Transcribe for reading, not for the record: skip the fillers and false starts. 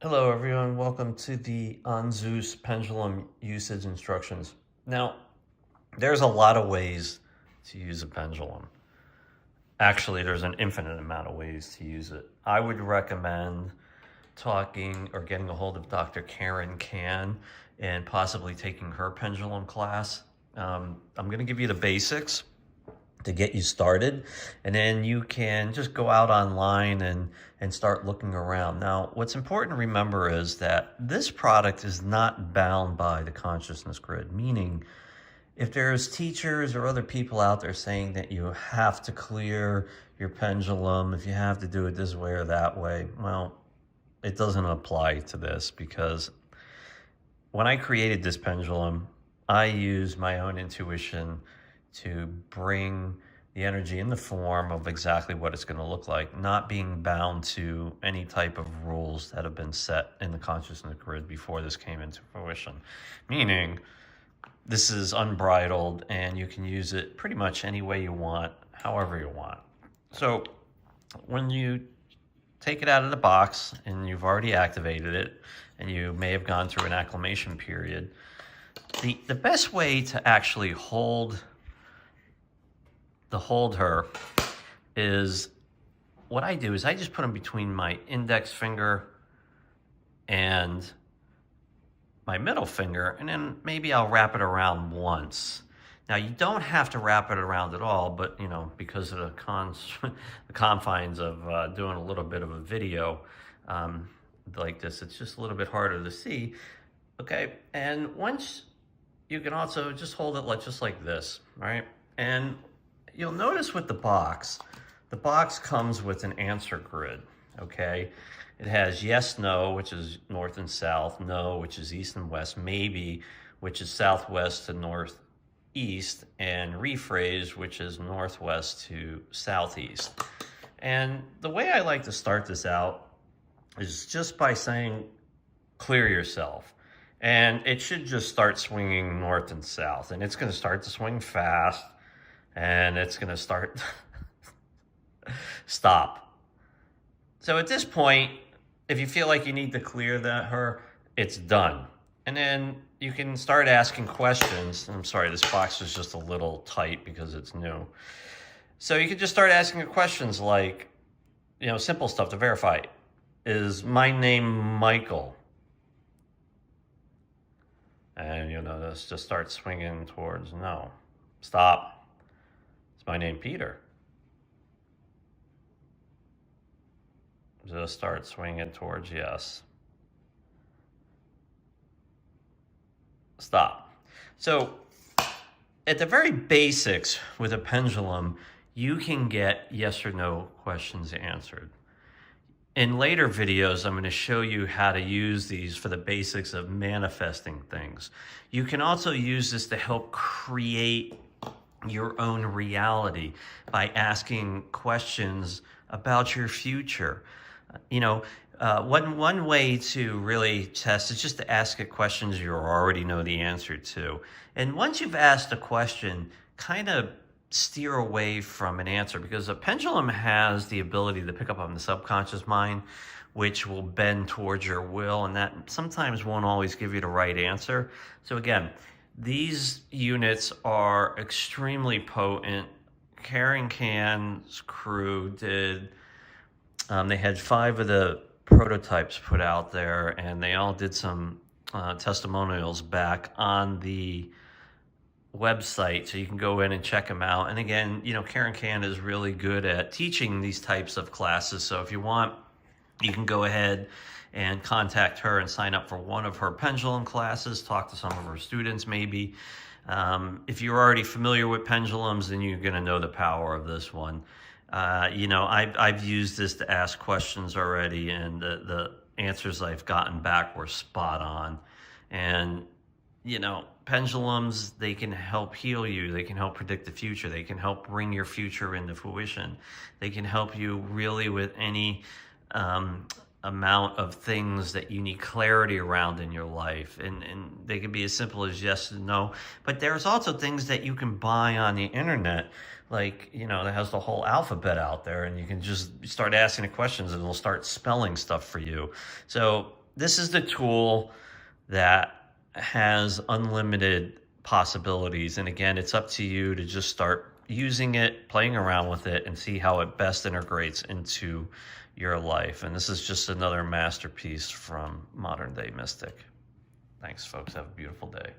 Hello everyone, welcome to the Zeus pendulum usage instructions. Now, there's a lot of ways to use a pendulum. Actually, there's an infinite amount of ways to use it. I would recommend talking or getting a hold of Dr. Karen Can and possibly taking her pendulum class. I'm going to give you the basics to get you started, and then you can just go out online and start looking around. Now, what's important to remember is that this product is not bound by the consciousness grid, meaning if there's teachers or other people out there saying that you have to clear your pendulum, if you have to do it this way or that way, well, it doesn't apply to this, because when I created this pendulum, I used my own intuition to bring the energy in the form of exactly what it's going to look like, not being bound to any type of rules that have been set in the consciousness grid before this came into fruition. Meaning, this is unbridled and you can use it pretty much any way you want, however you want. So when you take it out of the box and you've already activated it, and you may have gone through an acclimation period, the best way to actually hold her is, what I do is I just put them between my index finger and my middle finger, and then maybe I'll wrap it around once. Now, you don't have to wrap it around at all, but because of the confines of doing a little bit of a video like this, it's just a little bit harder to see. Okay, and once you can also just hold it just like this, right? And you'll notice with the box comes with an answer grid, okay? It has yes, no, which is north and south, no, which is east and west, maybe, which is southwest to northeast, and rephrase, which is northwest to southeast. And the way I like to start this out is just by saying, clear yourself. And it should just start swinging north and south, and it's going to start to swing fast, and it's going to start stop. So at this point, if you feel like you need to clear her, it's done. And then you can start asking questions. I'm sorry, this box is just a little tight because it's new. So you can just start asking questions like, simple stuff to verify. Is my name Michael? And you'll notice just start swinging towards no. Stop. Is my name Peter? Just start swinging towards yes. Stop. So at the very basics with a pendulum, you can get yes or no questions answered. In later videos, I'm going to show you how to use these for the basics of manifesting things. You can also use this to help create your own reality by asking questions about your future. One way to really test is just to ask it questions you already know the answer to. And once you've asked a question, kind of steer away from an answer, because a pendulum has the ability to pick up on the subconscious mind, which will bend towards your will, and that sometimes won't always give you the right answer. So again, these units are extremely potent. Karen Can's crew did, they had 5 of the prototypes put out there, and they all did some testimonials back on the website, so you can go in and check them out. And again, Karen Can is really good at teaching these types of classes, so if you want, you can go ahead and contact her and sign up for one of her pendulum classes, talk to some of her students maybe. If you're already familiar with pendulums, then you're going to know the power of this one. I've used this to ask questions already, and the answers I've gotten back were spot on. And pendulums, they can help heal you. They can help predict the future. They can help bring your future into fruition. They can help you really with any amount of things that you need clarity around in your life. And they can be as simple as yes and no. But there's also things that you can buy on the internet, like, that has the whole alphabet out there, and you can just start asking the questions and it'll start spelling stuff for you. So this is the tool that has unlimited possibilities. And again, it's up to you to just start using it, playing around with it, and see how it best integrates into your life. And this is just another masterpiece from modern day mystic. Thanks, folks. Have a beautiful day.